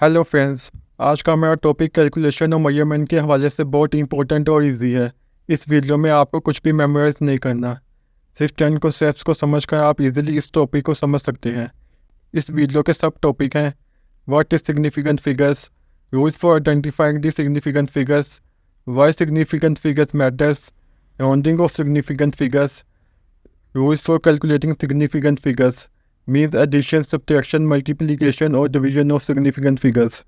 Hello friends, आज का हमारा टॉपिक कैलकुलेशन और मेजरमेंट के हवाले से बहुत इंपॉर्टेंट और इजी है। इस वीडियो में आपको कुछ भी मेमोराइज नहीं करना, सिर्फ 10 को स्टेप्स को समझकर आप इजीली इस टॉपिक को समझ सकते हैं। इस वीडियो के सब टॉपिक हैं: what is significant figures, rules for identifying the significant figures, why significant figures matters, rounding off significant figures, rules for calculating significant figures means addition, subtraction, multiplication और division of significant figures.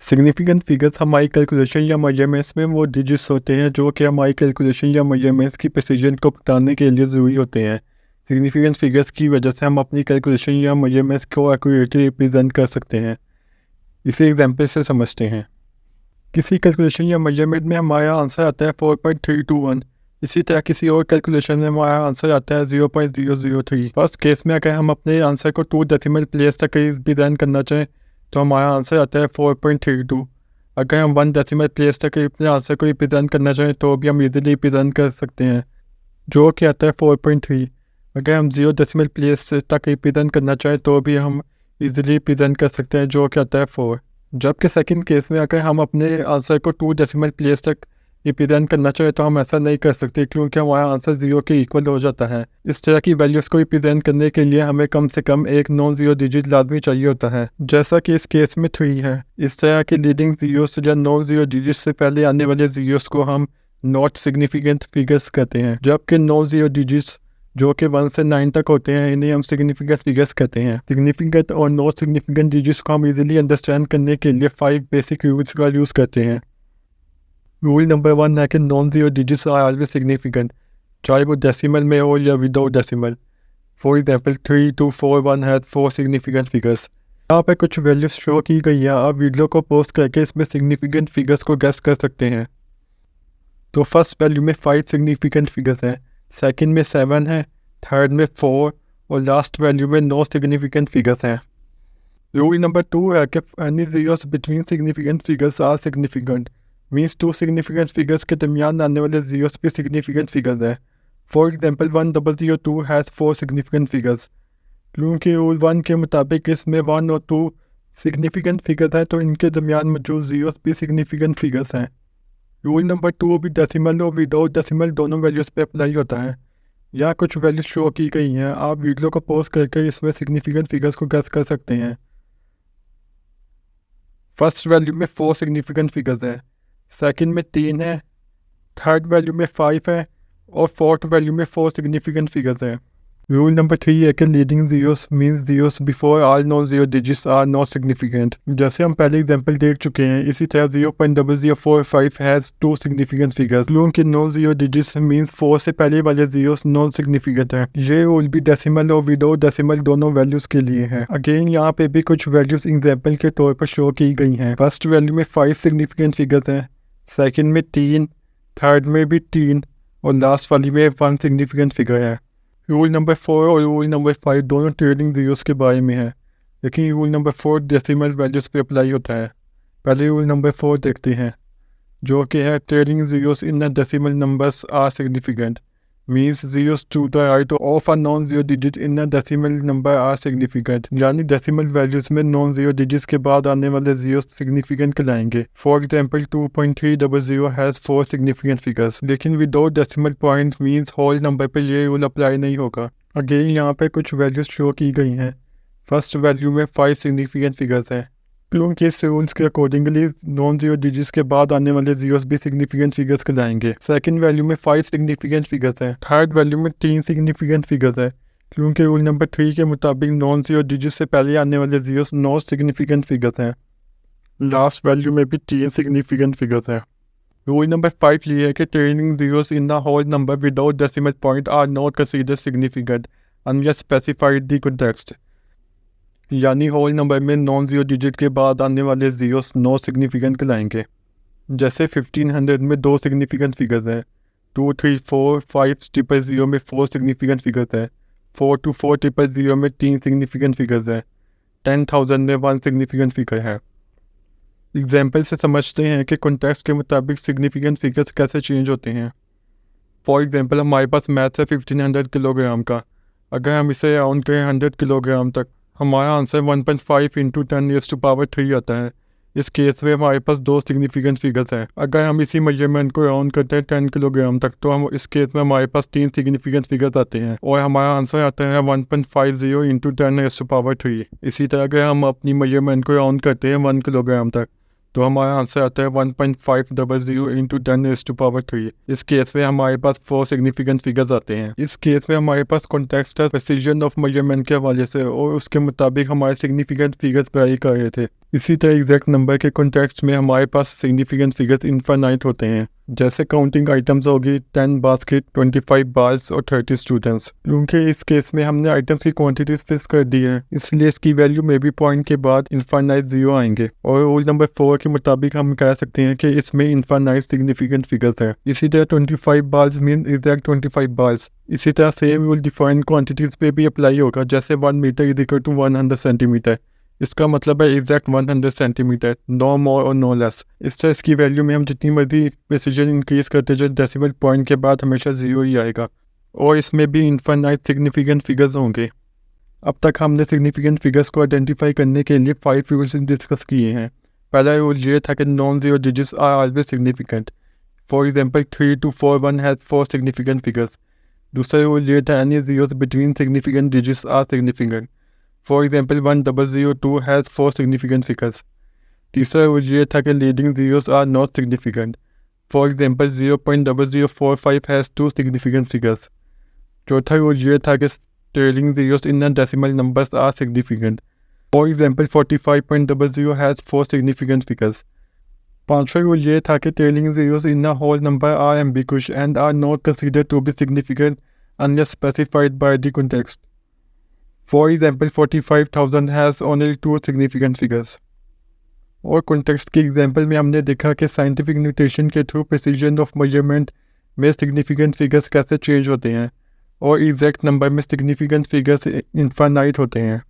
Significant figures हमारी calculation या measurements में वो digits होते हैं जो कि हमारी कैलकुलेशन या मेजरमेंट्स की प्रिसीजन को बताने के लिए ज़रूरी होते हैं। सिग्निफिकेंट फिगर्स की वजह से हम अपनी कैलकुलेशन या मेजरमेंट्स को एक्यूरेटली रिप्रेजेंट कर सकते हैं। इसे एग्जांपल से समझते हैं। किसी कैलकुलेशन या मेजरमेंट में हमारा आंसर आता है 4.321। इसी तरह किसी और कैलकुलेशन में हमारा आंसर आता है 0.003। फर्स्ट केस में अगर हम अपने आंसर को 2 डेसिमल प्लेस तक रिप्रेजेंट करना चाहें तो हमारा आंसर आता है 4.32। अगर हम 1 डेसिमल प्लेस तक अपने आंसर को रिप्रेजेंट करना चाहें तो भी हम इजीली रिप्रेजेंट कर सकते हैं, जो कि आता है 4.3। अगर हम 0 डेसिमल प्लेस तक रिप्रेजेंट करना चाहें तो भी हम इजीली रिप्रेजेंट कर सकते हैं, जो कि आता है 4। जबकि सेकंड केस में अगर हम अपने आंसर को 2 डेसिमल प्लेस तक रिप्रेजेंट करना चाहें तो हम ऐसा नहीं कर सकते, क्योंकि हमारा आंसर 0 के इक्वल हो जाता है। इस तरह की वैल्यूज़ को रिप्रेजेंट करने के लिए हमें कम से कम एक नॉन ज़ीरो डिजिट लाजमी चाहिए होता है, जैसा कि इस केस में 3 है। इस तरह के लीडिंग ज़ीरोस या नॉन ज़ीरो डिजिट से पहले आने वाले ज़ीरोस को हम नॉट सिग्निफिकेंट फिगर्स कहते हैं, जबकि नॉन ज़ीरो डिजिट्स जो कि 1 से 9 तक होते हैं इन्हें हम सिग्निफिकेंट फिगर्स कहते हैं। सिग्निफिकेंट और नॉट सिग्निफिकेंट डिजिट्स को हम इजीली अंडरस्टैंड करने के लिए 5 बेसिक रूल्स का यूज़ करते हैं। रूल नंबर 1 है कि non zero digits are always significant, चाहे वो डेसिमल में हो या without decimal. For example 3241 has 4 significant figures. यहाँ पर कुछ वैल्यूज शो की गई है, आप वीडियो को पोस्ट करके इसमें सिग्निफिकेंट फिगर्स को गेस कर सकते हैं। तो फर्स्ट वैल्यू में 5 सिग्निफिकेंट फिगर्स हैं, सेकंड में 7 है, थर्ड में 4 और लास्ट वैल्यू में नो सिग्निफिकेंट फिगर्स हैं। रूल नंबर 2 है कि any zeros between significant figures are significant, means 2 significant figures के दरमियान आने वाले ज़ीरोस भी सिग्निफिकेंट फिगर्स हैं। For example 1002 has 4 significant figures. क्योंकि रूल 1 के मुताबिक इसमें 1 और 2 सिग्निफिकेंट फिगर्स हैं तो इनके दरमियान मौजूद ज़ीरोस भी सिग्निफिकेंट फिगर्स हैं। रूल नंबर 2 भी डेसिमल और विदाउट डेसिमल दोनों वैल्यूज़ पे अप्लाई होता है। यहाँ कुछ वैल्यूज शो की गई हैं, आप वीडियो को पॉज करके इसमें सिग्निफिकेंट फिगर्स को गेस कर सकते हैं। फर्स्ट वैल्यू में 4 सिग्निफिकेंट फिगर्स हैं, सेकंड में 3 है, थर्ड वैल्यू में 5 है और फोर्थ वैल्यू में 4 सिग्निफिकेंट फिगर्स हैं। रूल नंबर 3 है कि leading zeros means zeros before all non zero digits are not significant. जैसे हम पहले एग्जांपल देख चुके हैं, इसी तरह 0.0045 हैज़ 2 सिग्निफिकेंट फिगर्स। क्योंकि नॉन ज़ीरो डिजिट्स मीन्स 4 से पहले वाले ज़ीरोस नॉन सिग्निफिकेंट हैं। ये रूल भी डेसिमल और विदाउट डेसिमल दोनों वैल्यूज़ के लिए है। अगेन यहाँ पे भी कुछ वैल्यूज़ एग्जाम्पल के तौर पर शो की गई हैं। फर्स्ट वैल्यू में 5 सिग्निफिकेंट फिगर्स हैं, सेकेंड में 3, थर्ड में भी 3 और लास्ट वाली में 1 सिग्निफिकेंट फिगर है। रूल नंबर 4 और रूल नंबर 5 दोनों ट्रेलिंग ज़ीरोस के बारे में है, लेकिन रूल नंबर 4 डेसिमल वैल्यूज़ पे अप्लाई होता है। पहले रूल नंबर 4 देखते हैं, जो कि है trailing zeros in the decimal numbers are significant, means zeros to the right of a non zero digit in the decimal number are significant. यानी डेसिमल वैल्यूज़ में नॉन ज़ीरो डिजिट्स के बाद आने वाले ज़ीरोस सिग्निफिकेंट कहलाएंगे। For example 2.300 has 4 significant figures, लेकिन without decimal point means whole number पर ये रूल अप्लाई नहीं होगा। अगेन यहाँ पे कुछ वैल्यूज़ शो की गई हैं। फर्स्ट वैल्यू में 5 सिग्निफिकेंट फिगर्स हैं, क्योंकि इस रूल्स के अकॉर्डिंगली नॉन ज़ीरो डिजिट्स के बाद आने वाले ज़ीरोस भी सिग्निफिकेंट फिगर्स कहलाएंगे। सेकंड वैल्यू में 5 सिग्निफिकेंट फिगर्स हैं, थर्ड वैल्यू में 3 सिग्निफिकेंट फिगर्स है, क्योंकि रूल नंबर 3 के मुताबिक नॉन ज़ीरो डिजिट्स से पहले आने वाले ज़ीरोस नॉट सिग्निफिकेंट फिगर्स हैं। लास्ट वैल्यू में भी 3 सिग्निफिकेंट फिगर्स हैं। रूल नंबर 5 ये है कि trailing zeros in the whole number without decimal point are not considered significant unless specified the context. यानी होल नंबर में नॉन ज़ीरो डिजिट के बाद आने वाले ज़ीरोस नॉट सिग्निफिकेंट कहलाएंगे। जैसे 1500 में 2 सिग्निफिकेंट फिगर्स हैं, 23450 में 4 सिग्निफिकेंट फिगर्स हैं, 424000 में 3 सिग्निफिकेंट फिगर्स हैं, 10,000 में 1 सिग्निफिकेंट फिगर है। एग्जाम्पल से समझते हैं कि कॉन्टेक्स्ट के मुताबिक सिग्निफिकेंट फिगर्स कैसे चेंज होते हैं। फॉर एग्जाम्पल हमारे पास मैथ है 1500 किलोग्राम का, अगर हम इसे राउंड करें 100 किलोग्राम तक, हमारा आंसर 1.5 इंटू 10⁻³ आता है। इस केस में हमारे पास दो सिग्निफिकेंट फिगर्स हैं। अगर हम इसी मेजरमेंट को राउंड करते हैं 10 किलोग्राम तक, तो हम इस केस में हमारे पास तीन सिग्निफिकेंट फिगर्स आते हैं और हमारा आंसर आता है 1.50 इंटू 10⁻³ इसी तरह अगर हम अपनी मेजरमेंट को राउंड करते हैं 1 किलोग्राम तक, तो हमारा आंसर आता है 1.500 इंटू 10⁻³। इस केस में हमारे पास 4 सिग्निफिकेंट फिगर्स आते हैं। इस केस में हमारे पास कॉन्टेक्स्ट है प्रेसिजन ऑफ मेजरमेंट के हवाले से और उसके मुताबिक हमारे सिग्निफिकेंट फिगर्स वेरी कर रहे थे। इसी तरह एग्जैक्ट नंबर के कॉन्टेक्स्ट में हमारे पास सिग्निफिकेंट फिगर्स इनफाइनाइट होते हैं, जैसे काउंटिंग आइटम्स होगी 10 बास्केट, 25 बार्स और 30 स्टूडेंट्स। क्योंकि इस केस में हमने आइटम्स की क्वांटिटीज फिक्स कर दी है, इसलिए इसकी वैल्यू में भी पॉइंट के बाद इनफाइनाइट 0 आएंगे और रूल नंबर 4 के मुताबिक हम कह सकते हैं कि इसमें इनफाइनाइट सिग्निफिकेंट फिगर्स है। इसी तरह 25 बार्स मीन एग्जैक्ट 25 बार्स। इसी तरह सेम रूल डिफाइंड क्वांटिटीज पे भी अप्लाई होगा, जैसे 1 metre is equal to 100 centimetre. इसका मतलब है एग्जैक्ट 100 सेंटीमीटर, नो मोर और नो लेस। इस तरह इसकी वैल्यू में हम जितनी मर्जी प्रेसिजन इंक्रीज करते जाए, डेसिमल पॉइंट के बाद हमेशा 0 ही आएगा और इसमें भी इनफाइनाइट सिग्निफिकेंट फिगर्स होंगे। अब तक हमने सिग्निफिकेंट फिगर्स को आइडेंटिफाई करने के लिए 5 रूल्स डिस्कस किए हैं। पहला रूल ये था कि non zero digits are always significant. For example 3 to 4 1 has 4 significant figures. दूसरा रूल ये था any zeros between significant digits are significant. For example 1002 has 4 significant figures. तीसरा रूल ये था कि leading zeros are not significant. For example 0.0045 has 2 significant figures. चौथा rule ये था कि trailing zeros in decimal numbers are significant. For example 45.00 has 4 significant figures. पांचवा rule ये था कि trailing zeros in a whole number are ambiguous and are not considered to be significant unless specified by the context. For example 45,000 has only 2 significant figures. और context की example में हमने देखा कि साइंटिफिक न्यूटेशन के थ्रू प्रिसीजन ऑफ मेजरमेंट में significant figures कैसे change होते हैं और एग्जैक्ट नंबर में सिग्निफिकेंट फिगर्स इनफाइनाइट होते हैं।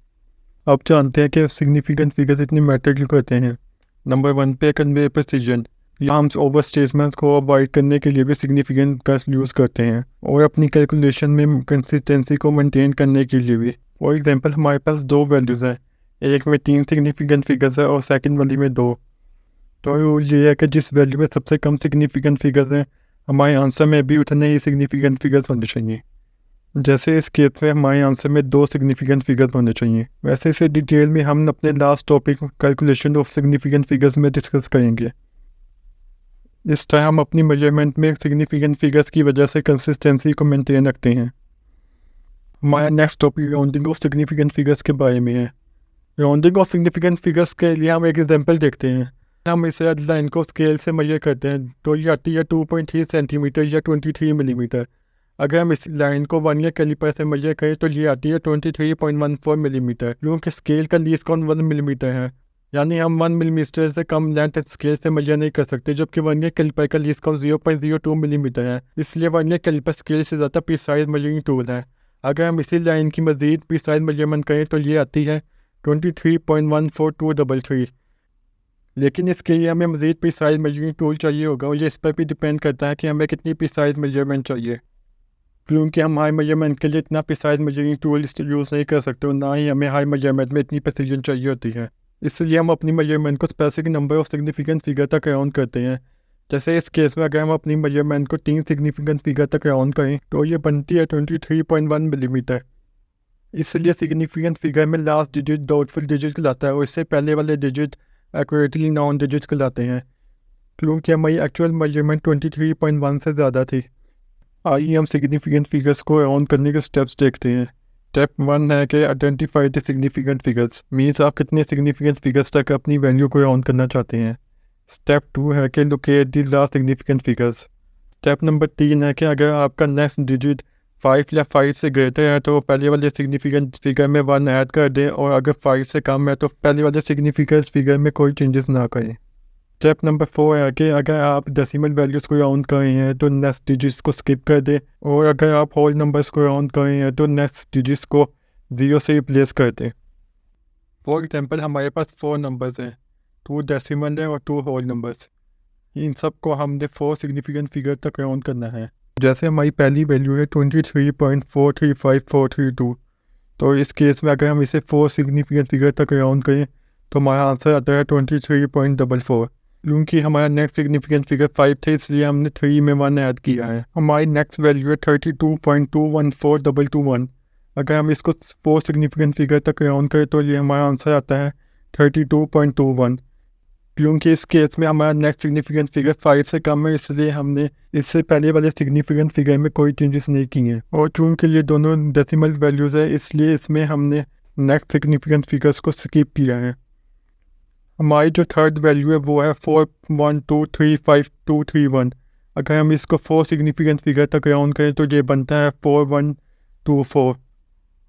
अब जानते हैं कि सिग्निफिकेंट फिगर्स इतने मैटर क्यों करते हैं। नंबर 1 पे कन्वे प्रिसीजन। यहाँ हम ओवर स्टेटमेंट्स को अवॉइड करने के लिए भी सिग्निफिकेंट का यूज़ करते हैं और अपनी कैलकुलेशन में कंसिस्टेंसी को मेंटेन करने के लिए भी। फॉर एग्जांपल हमारे पास दो वैल्यूज़ हैं, एक में 3 सिग्निफिकेंट फिगर्स है और सेकंड वाली में 2। तो रूल ये है कि जिस वैल्यू में सबसे कम सिग्निफिकेंट फिगर्स हैं, हमारे आंसर में भी उतने ही सिग्निफिकेंट फिगर्स होने चाहिए। जैसे इस केस में हमारे आंसर में 2 सिग्निफिकेंट फिगर्स होने चाहिए। वैसे इसे डिटेल में हम अपने last topic calculation of significant figures में डिस्कस करेंगे। इस तरह हम अपनी मेजरमेंट में सिग्निफिकेंट फिगर्स की वजह से कंसिस्टेंसी को मेंटेन रखते हैं। हमारा next topic rounding off significant figures के बारे में है। राउंडिंग ऑफ सिग्निफिकेंट फिगर्स के लिए हम एक एग्जांपल देखते हैं। हम इसे लाइन को स्केल से मेजर करते हैं तो ये आती है 2.3 सेंटीमीटर या 23 मिलीमीटर। अगर हम इस लाइन को 1 ईयर कैलिपर से मेजर करें तो ये आती है 23.14 मिलीमीटर। क्योंकि स्केल का लीस्ट काउंट 1 मिलीमीटर है, यानी हम 1 मिलीमीटर से कम लेंथ स्केल से मेजर नहीं कर सकते, जबकि 1 ईयर कैलिपर का लीस्ट काउंट 0.02 मिलीमीटर है। इसलिए 1 ईयर कैलिपर स्केल से ज़्यादा प्रिसाइज मेजरिंग टूल है। अगर हम इसी लाइन की मज़ीद प्रिसाइज मेजरमेंट करें तो ये आती है 23.14233। लेकिन इसके लिए हमें मज़ीद प्रिसाइज मेजरिंग टूल चाहिए होगा और ये इस पर भी डिपेंड करता है कि हमें कितनी प्रिसाइज मेजरमेंट चाहिए। क्योंकि हम हाई मेजरमेंट के लिए इतना प्रिसाइज मेजरिंग टूल यूज़ नहीं कर सकते और ना ही हमें हाई मेजरमेंट में इतनी प्रिसीजन चाहिए होती है। इसलिए हम अपनी मेजरमेंट को specific number of significant figure तक राउंड करते हैं। जैसे इस केस में अगर हम अपनी मेजरमेंट को 3 सिग्निफिकेंट फिगर तक राउंड करें तो ये बनती है 23.1 मिलीमीटर। इसलिए सिग्निफिकेंट फिगर में लास्ट डिजिट डाउटफुल डिजिट कहलाता है और इससे पहले वाले डिजिट एक्यूरेटली नॉन डिजिट कहलाते हैं, क्योंकि हमारी एक्चुअल मेजरमेंट 23.1 से ज़्यादा थी। आइए हम सिग्निफिकेंट फिगर्स को राउंड करने के स्टेप्स देखते हैं। स्टेप 1 है कि identify the significant figures, means आप कितने सिग्निफिकेंट फिगर्स तक अपनी वैल्यू को राउंड करना चाहते हैं। स्टेप 2 है कि locate the last significant figures. Step number 3 है कि अगर आपका नेक्स्ट डिजिट 5 या 5 से ग्रेटर है तो पहले वाले सिग्निफिकेंट फिगर में 1 ऐड कर दें और अगर 5 से कम है तो पहले वाले सिग्निफिकेंट फिगर में कोई चेंजेस ना करें। स्टेप नंबर 4 है कि अगर आप डेसिमल वैल्यूज़ को राउंड कर रहे हैं तो नेक्स्ट डिजिट्स को स्किप कर दें और अगर आप होल नंबर्स को राउंड कर रहे हैं तो नेक्स्ट डिजिट्स को 0 से रिप्लेस कर दें। फॉर एग्जांपल हमारे पास 4 नंबर्स हैं, 2 डेसिमल हैं और 2 होल नंबर्स। इन सब को हमने 4 सिग्निफिकेंट फिगर तक राउंड करना है। जैसे हमारी पहली वैल्यू है 23.435432। तो इस केस में अगर हम इसे 4 सिग्निफिकेंट फिगर तक राउंड करें तो हमारा आंसर आता है 23.44। क्योंकि हमारा नेक्स्ट सिग्निफिकेंट फिगर 5 था, इसलिए हमने 3 में 1 ऐड किया है। हमारी नेक्स्ट वैल्यू है 32.214221। अगर हम इसको 4 सिग्निफिकेंट फिगर तक राउंड करें तो ये हमारा आंसर आता है 32.21। क्योंकि इस केस में हमारा नेक्स्ट सिग्निफिकेंट फिगर 5 से कम है, इसलिए हमने इससे पहले वाले सिग्निफिकेंट फिगर में कोई चेंजेस नहीं किए हैं। और चूँकि ये दोनों डेसिमल वैल्यूज़ है, इसलिए इसमें हमने नेक्स्ट सिग्निफिकेंट फिगर्स को स्किप किया है। हमारी जो थर्ड वैल्यू है वो है 412352231। अगर हम इसको 4 सिग्निफिकेंट फिगर तक राउंड करें तो ये बनता है 4124।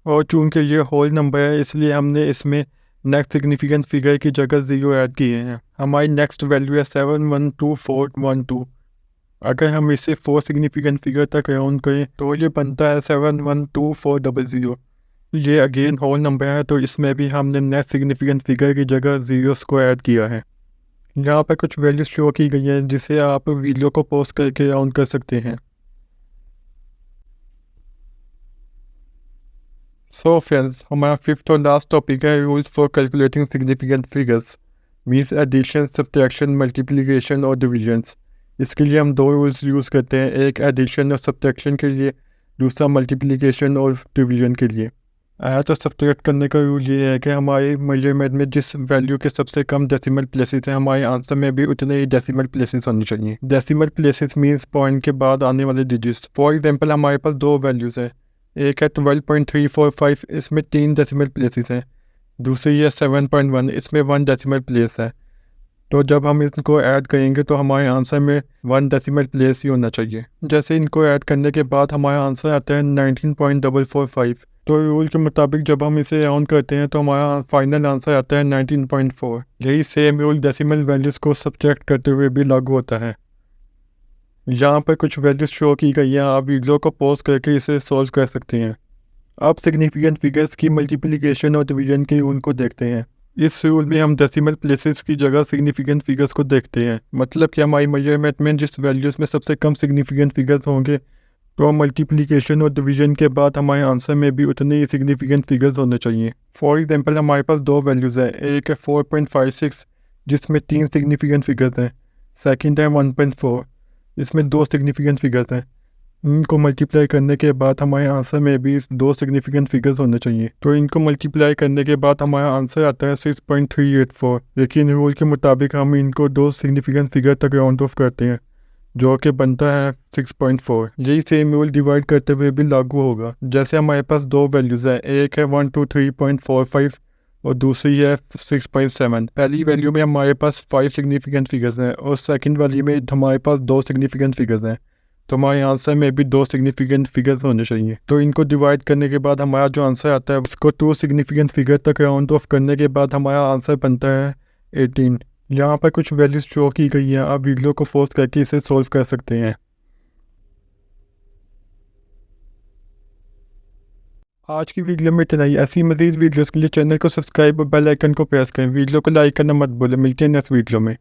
और चूँकि ये होल नंबर है, इसलिए हमने इसमें नेक्स्ट सिग्निफिकेंट फिगर की जगह 0 ऐड किए हैं। हमारी नेक्स्ट वैल्यू है 712412। अगर हम इसे 4 सिग्निफिकेंट फिगर तक राउंड करें तो ये बनता है 712400। ये अगेन होल नंबर है, तो इसमें भी हमने नेक्स्ट सिग्निफिकेंट फिगर की जगह 0 को ऐड किया है। यहाँ पर कुछ वैल्यूज शो की गई हैं जिसे आप वीडियो को पॉज करके राउंड कर सकते हैं। सो फ्रेंड्स, हमारा फिफ्थ और लास्ट टॉपिक है rules for calculating significant figures, means addition, subtraction, multiplication और डिविजन्स। इसके लिए हम 2 रूल्स यूज़ करते हैं, एक एडिशन और सब्ट्रैक्शन के लिए, दूसरा मल्टीप्लिकेशन और डिवीजन के लिए। तो सब्ट्रैक्ट करने का रूल ये है कि हमारे मेजरमेंट में जिस वैल्यू के सबसे कम डेसिमल प्लेसेस हैं, हमारे आंसर में भी उतने ही डेसिमल प्लेसेस होने चाहिए। डेसिमल प्लेसेस मींस पॉइंट के बाद आने वाले डिजिट्स। फॉर एग्जांपल, हमारे पास 2 वैल्यूज़ हैं, एक है 12.345, इसमें 3 डेसिमल प्लेसेस हैं। दूसरी है 7.1, इसमें 1 डेसिमल प्लेस है। तो जब हम इनको ऐड करेंगे तो हमारे आंसर में 1 डेसिमल प्लेस ही होना चाहिए। जैसे इनको ऐड करने के बाद हमारा आंसर आता है 19.445। तो रूल के मुताबिक जब हम इसे राउंड करते हैं तो हमारा फाइनल आंसर आता है 19.4। यही सेम रूल डेसिमल वैल्यूज़ को सब्ट्रैक्ट करते हुए भी लागू होता है। यहाँ पर कुछ वैल्यूज़ शो की गई हैं, आप वीडियो को पॉज करके इसे सॉल्व कर सकते हैं। अब सिग्निफिकेंट फिगर्स की मल्टीप्लिकेशन और डिवीजन के रूल को देखते हैं। इस रूल में हम डेसिमल प्लेसेस की जगह सिग्निफिकेंट फिगर्स को देखते हैं। मतलब कि हमारी मेजरमेंट में जिस वैल्यूज़ में सबसे कम सिग्निफिकेंट फिगर्स होंगे, तो मल्टीप्लिकेशन और डिवीजन के बाद हमारे आंसर में भी उतने ही सिग्निफिकेंट फिगर्स होने चाहिए। फॉर एग्जांपल, हमारे पास 2 वैल्यूज़ हैं, एक है 4.56 जिसमें 3 सिग्निफिकेंट फिगर्स हैं, सेकंड है 1.4 इसमें 2 सिग्निफिकेंट फिगर्स हैं। इनको मल्टीप्लाई करने के बाद हमारे आंसर में भी 2 सिग्निफिकेंट फिगर्स होने चाहिए। तो इनको मल्टीप्लाई करने के बाद हमारा आंसर आता है 6.384। लेकिन रूल के मुताबिक हम इनको 2 सिग्निफिकेंट फिगर तक राउंड ऑफ करते हैं, जो कि बनता है 6.4। यही सेम रूल डिवाइड करते हुए भी लागू होगा। जैसे हमारे पास 2 वैल्यूज़ हैं, एक है 123.45 और दूसरी है 6.7। पहली वैल्यू में हमारे पास 5 सिग्निफिकेंट फिगर्स हैं और सेकंड वाली में हमारे पास 2 सिग्निफिकेंट फिगर्स हैं। तो हमारे आंसर में भी 2 सिग्निफिकेंट फिगर्स होने चाहिए। तो इनको डिवाइड करने के बाद हमारा जो आंसर आता है उसको 2 सिग्निफिकेंट फिगर तक राउंड ऑफ करने के बाद हमारा आंसर बनता है 18। यहाँ पर कुछ वैल्यूज शो की गई हैं, आप वीडियो को फोर्स करके इसे सॉल्व कर सकते हैं। आज की वीडियो में इतना ही। ऐसी मज़ीद वीडियोज़ के लिए चैनल को सब्सक्राइब और बेल आइकन को प्रेस करें। वीडियो को लाइक करना मत भूलें। मिलते हैं नेक्स्ट वीडियो में।